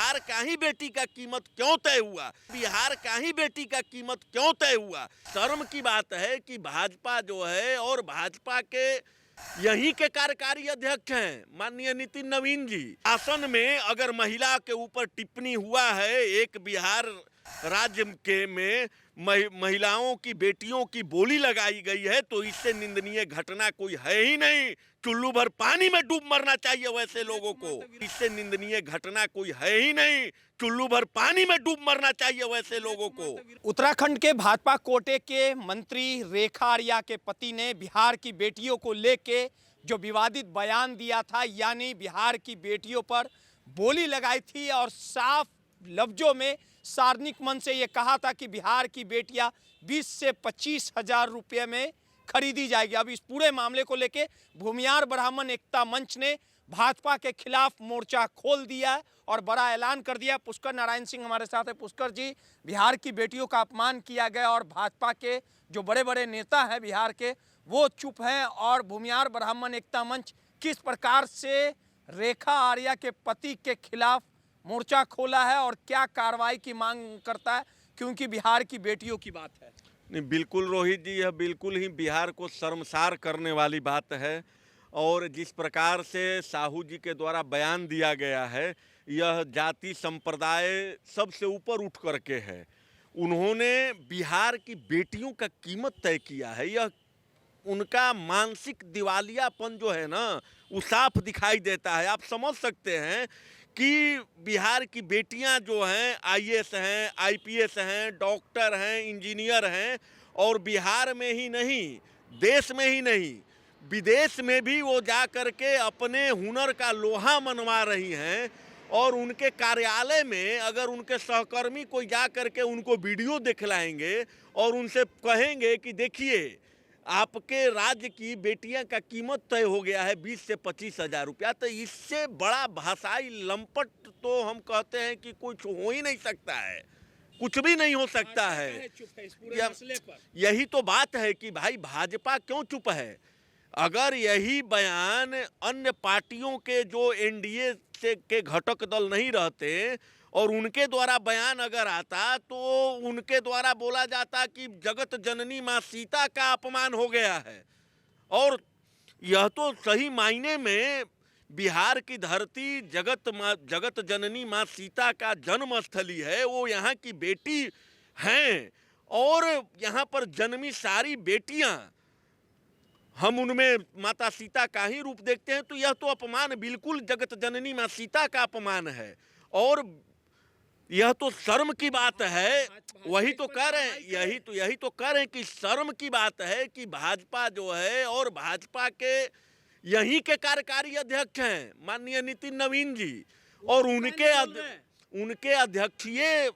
बिहार का ही बेटी का कीमत क्यों तय हुआ, बिहार का ही बेटी का कीमत क्यों तय हुआ। शर्म की बात है कि भाजपा जो है और भाजपा के यहीं के कार्यकारी अध्यक्ष हैं माननीय नितिन नवीन जी, शासन में अगर महिला के ऊपर टिप्पणी हुआ है, एक बिहार राज्य के में महिलाओं की बेटियों की बोली लगाई गई है, तो इससे निंदनीय घटना कोई है ही नहीं। चुल्लू भर पानी में डूब मरना चाहिए वैसे लोगों को, इससे निंदनीय घटना कोई है ही नहीं। चुल्लू भर पानी में डूब मरना चाहिए वैसे लोगों को। उत्तराखंड के भाजपा कोटे के मंत्री रेखा आर्या के पति ने बिहार की बेटियों को लेके जो विवादित बयान दिया था, यानी बिहार की बेटियों पर बोली लगाई थी और साफ लफ्जों में सार्वजनिक मंच से ये कहा था कि बिहार की बेटियां 20 से 25 हजार रुपये में खरीदी जाएगी। अब इस पूरे मामले को लेके भूमियार ब्राह्मण एकता मंच ने भाजपा के खिलाफ मोर्चा खोल दिया है और बड़ा ऐलान कर दिया। पुष्कर नारायण सिंह हमारे साथ है। पुष्कर जी, बिहार की बेटियों का अपमान किया गया और भाजपा के जो बड़े बड़े नेता हैं बिहार के वो चुप हैं, और भूमियार ब्राह्मण एकता मंच किस प्रकार से रेखा आर्या के पति के खिलाफ मोर्चा खोला है और क्या कार्रवाई की मांग करता है, क्योंकि बिहार की बेटियों की बात है। नहीं, बिल्कुल रोहित जी, यह बिल्कुल ही बिहार को शर्मसार करने वाली बात है। और जिस प्रकार से साहू जी के द्वारा बयान दिया गया है, यह जाति संप्रदाय सबसे ऊपर उठ करके है। उन्होंने बिहार की बेटियों का कीमत तय किया है। यह उनका मानसिक दिवालियापन जो है ना, वो साफ दिखाई देता है। आप समझ सकते हैं कि बिहार की बेटियां जो हैं आईएएस हैं, आईपीएस हैं, डॉक्टर हैं, इंजीनियर हैं, और बिहार में ही नहीं, देश में ही नहीं, विदेश में भी वो जा कर के अपने हुनर का लोहा मनवा रही हैं। और उनके कार्यालय में अगर उनके सहकर्मी कोई जा कर के उनको वीडियो दिखलाएंगे और उनसे कहेंगे कि देखिए आपके राज्य की बेटियां का कीमत तय हो गया है 20 से 25 हजार रुपया, तो इससे बड़ा भाषाई लंपट तो हम कहते हैं कि कुछ हो ही नहीं सकता है, कुछ भी नहीं हो सकता है। यही तो बात है कि भाई भाजपा क्यों चुप है। अगर यही बयान अन्य पार्टियों के जो एनडीए से के घटक दल नहीं रहते और उनके द्वारा बयान अगर आता, तो उनके द्वारा बोला जाता कि जगत जननी माँ सीता का अपमान हो गया है। और यह तो सही मायने में बिहार की धरती जगत जननी माँ सीता का जन्म स्थली है। वो यहाँ की बेटी हैं और यहाँ पर जन्मी सारी बेटियाँ हम उनमें माता सीता का ही रूप देखते हैं। तो यह तो अपमान बिल्कुल जगत जननी माँ सीता का अपमान है और यह तो शर्म की बात है। वही तो कह रहे हैं, यही तो कह रहे हैं कि शर्म की बात है कि भाजपा जो है और भाजपा के यहीं के कार्यकारी अध्यक्ष हैं माननीय नितिन नवीन जी, और उनके अध्यक्षीय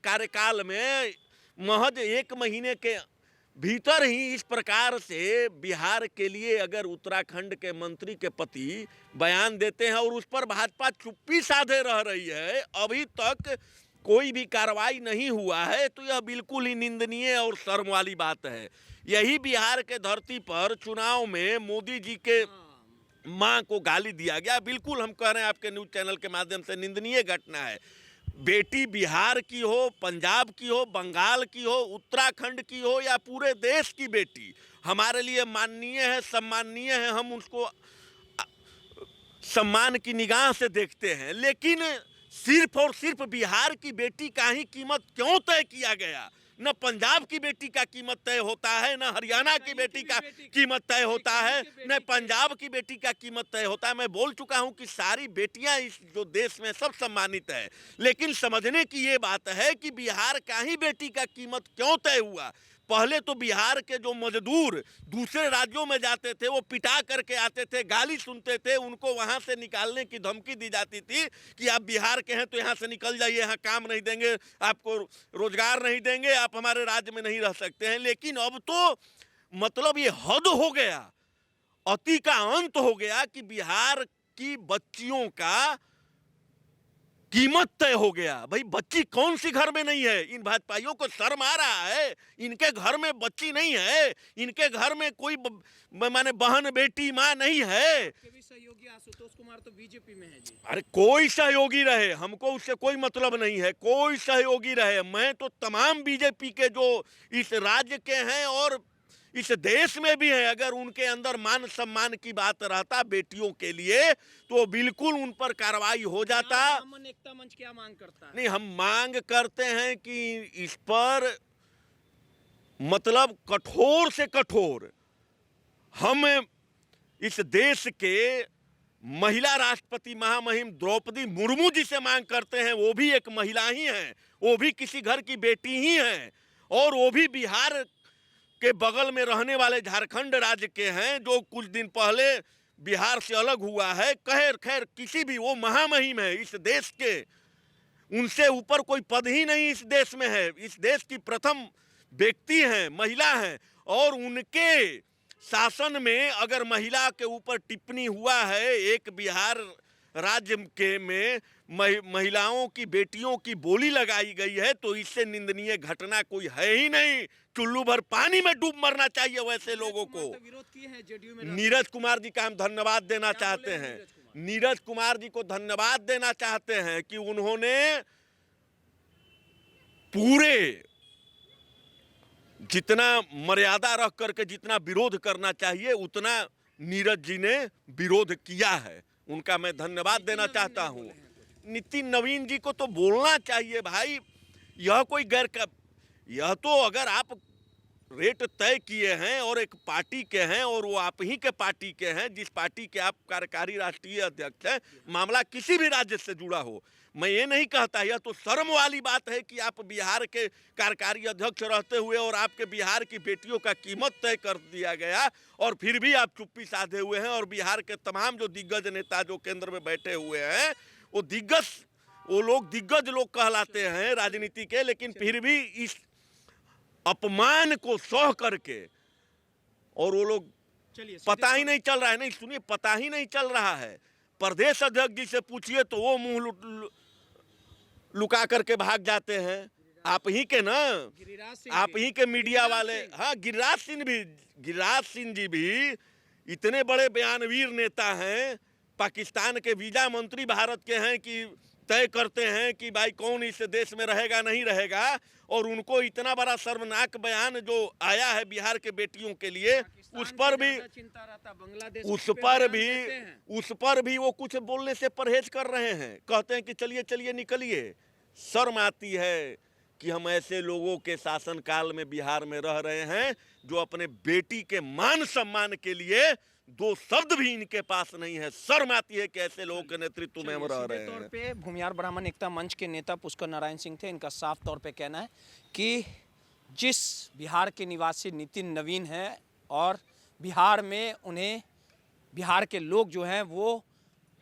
कार्यकाल में महज 1 महीने के भीतर ही इस प्रकार से बिहार के लिए अगर उत्तराखंड के मंत्री के पति बयान देते हैं और उस पर भाजपा चुप्पी साधे रह रही है, अभी तक कोई भी कार्रवाई नहीं हुआ है, तो यह बिल्कुल ही निंदनीय और शर्म वाली बात है। यही बिहार के धरती पर चुनाव में मोदी जी के मां को गाली दिया गया, बिल्कुल हम कह रहे हैं आपके न्यूज चैनल के माध्यम से निंदनीय घटना है। बेटी बिहार की हो, पंजाब की हो, बंगाल की हो, उत्तराखंड की हो या पूरे देश की बेटी हमारे लिए माननीय है, सम्माननीय है, हम उसको सम्मान की निगाह से देखते हैं। लेकिन सिर्फ और सिर्फ बिहार की बेटी का ही कीमत क्यों तय किया गया? न पंजाब की बेटी का कीमत तय होता है, न हरियाणा की बेटी का कीमत तय होता है, न पंजाब की बेटी का कीमत तय होता है। मैं बोल चुका हूं कि सारी बेटियां इस जो देश में सब सम्मानित है, लेकिन समझने की ये बात है कि बिहार का ही बेटी का कीमत क्यों तय हुआ। पहले तो बिहार के जो मजदूर दूसरे राज्यों में जाते थे वो पिटा करके आते थे, गाली सुनते थे, उनको वहां से निकालने की धमकी दी जाती थी कि आप बिहार के हैं तो यहाँ से निकल जाइए, यहाँ काम नहीं देंगे, आपको रोजगार नहीं देंगे, आप हमारे राज्य में नहीं रह सकते हैं। लेकिन अब तो मतलब ये हद हो गया, अति का अंत हो गया कि बिहार की बच्चियों का कीमत तय हो गया। भाई बच्ची कौन सी घर में नहीं है? इन भाजपाइयों को शर्म आ रहा है? इनके घर में बच्ची नहीं है, इनके घर में कोई माने बहन बेटी माँ नहीं है। भी सहयोगी आशुतोष कुमार तो बीजेपी में है जी। अरे कोई सहयोगी रहे, हमको उससे कोई मतलब नहीं है, कोई सहयोगी रहे। मैं तो तमाम बीजेपी के जो इस राज्य के हैं और इस देश में भी है, अगर उनके अंदर मान सम्मान की बात रहता बेटियों के लिए तो बिल्कुल उन पर कार्रवाई हो जाता। ब्राह्मण एकता मंच क्या मांग करता है? नहीं, हम मांग करते हैं कि इस पर मतलब कठोर से कठोर, हम इस देश के महिला राष्ट्रपति महामहिम द्रौपदी मुर्मू जी से मांग करते हैं। वो भी एक महिला ही हैं, वो भी किसी घर की बेटी ही हैं और वो भी बिहार के बगल में रहने वाले झारखंड राज्य के हैं, जो कुछ दिन पहले बिहार से अलग हुआ है। खैर किसी भी, वो महामहिम है इस देश के, उनसे ऊपर कोई पद ही नहीं इस देश में है। इस देश की प्रथम व्यक्ति हैं, महिला हैं, और उनके शासन में अगर महिला के ऊपर टिप्पणी हुआ है, एक बिहार राज्य के में महिलाओं की बेटियों की बोली लगाई गई है, तो इससे निंदनीय घटना कोई है ही नहीं। चुल्लू भर पानी में डूब मरना चाहिए वैसे लोगों को। विरोध किए हैं जेडीयू में। नीरज कुमार जी का हम धन्यवाद देना चाहते हैं, नीरज कुमार जी को धन्यवाद देना चाहते हैं कि उन्होंने पूरे जितना मर्यादा रख करके जितना विरोध करना चाहिए उतना नीरज जी ने विरोध किया है, उनका मैं धन्यवाद देना चाहता हूं। नितिन नवीन जी को तो बोलना चाहिए भाई, यह कोई यह तो अगर आप रेट तय किए हैं और एक पार्टी के हैं और वो आप ही के पार्टी के हैं, जिस पार्टी के आप कार्यकारी राष्ट्रीय अध्यक्ष हैं, मामला किसी भी राज्य से जुड़ा हो, मैं ये नहीं कहता, यह तो शर्म वाली बात है कि आप बिहार के कार्यकारी अध्यक्ष रहते हुए और आपके बिहार की बेटियों का कीमत तय कर दिया गया और फिर भी आप चुप्पी साधे हुए हैं। और बिहार के तमाम जो दिग्गज नेता जो केंद्र में बैठे हुए हैं, वो लोग दिग्गज लोग कहलाते हैं राजनीति के, लेकिन फिर भी इस अपमान को सह करके, और वो लोग पता ही नहीं चल रहा है, नहीं सुनिए, पता ही नहीं चल रहा है। प्रदेश अध्यक्ष जी से पूछिए तो वो मुंह लुका करके भाग जाते हैं। आप ही के ना, आप ही के मीडिया वाले, हाँ गिरिराज सिंह जी भी इतने बड़े बयानवीर नेता हैं, पाकिस्तान के वीजा मंत्री भारत के हैं कि तय करते हैं कि भाई कौन इस देश में रहेगा नहीं रहेगा, और उनको इतना बड़ा शर्मनाक बयान जो आया है बिहार के बेटियों के लिए, उस पर भी वो कुछ बोलने से परहेज कर रहे हैं, कहते हैं कि चलिए चलिए निकलिए। शर्म आती है कि हम ऐसे लोगों के शासनकाल में बिहार में रह रहे हैं जो अपने बेटी के मान सम्मान के लिए दो शब्द भी इनके पास नहीं है। शर्म आती है कि ऐसे लोगों के नेतृत्व में हम रह रहे हैं। तौर पे भूमिहार ब्राह्मण एकता मंच के नेता पुष्कर नारायण सिंह थे, इनका साफ तौर पे कहना है कि जिस बिहार के निवासी नितिन नवीन हैं और बिहार में उन्हें बिहार के लोग जो हैं वो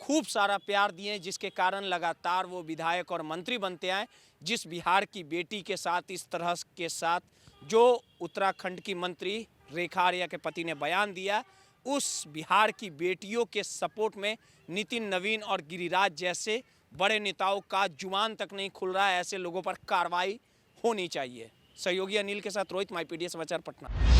खूब सारा प्यार दिए, जिसके कारण लगातार वो विधायक और मंत्री बनते आए। जिस बिहार की बेटी के साथ इस तरह के साथ जो उत्तराखंड की मंत्री रेखा आर्या के पति ने बयान दिया, उस बिहार की बेटियों के सपोर्ट में नितिन नवीन और गिरिराज जैसे बड़े नेताओं का जुबान तक नहीं खुल रहा है। ऐसे लोगों पर कार्रवाई होनी चाहिए। सहयोगी अनिल के साथ रोहित, माईपीडीए समाचार, पटना।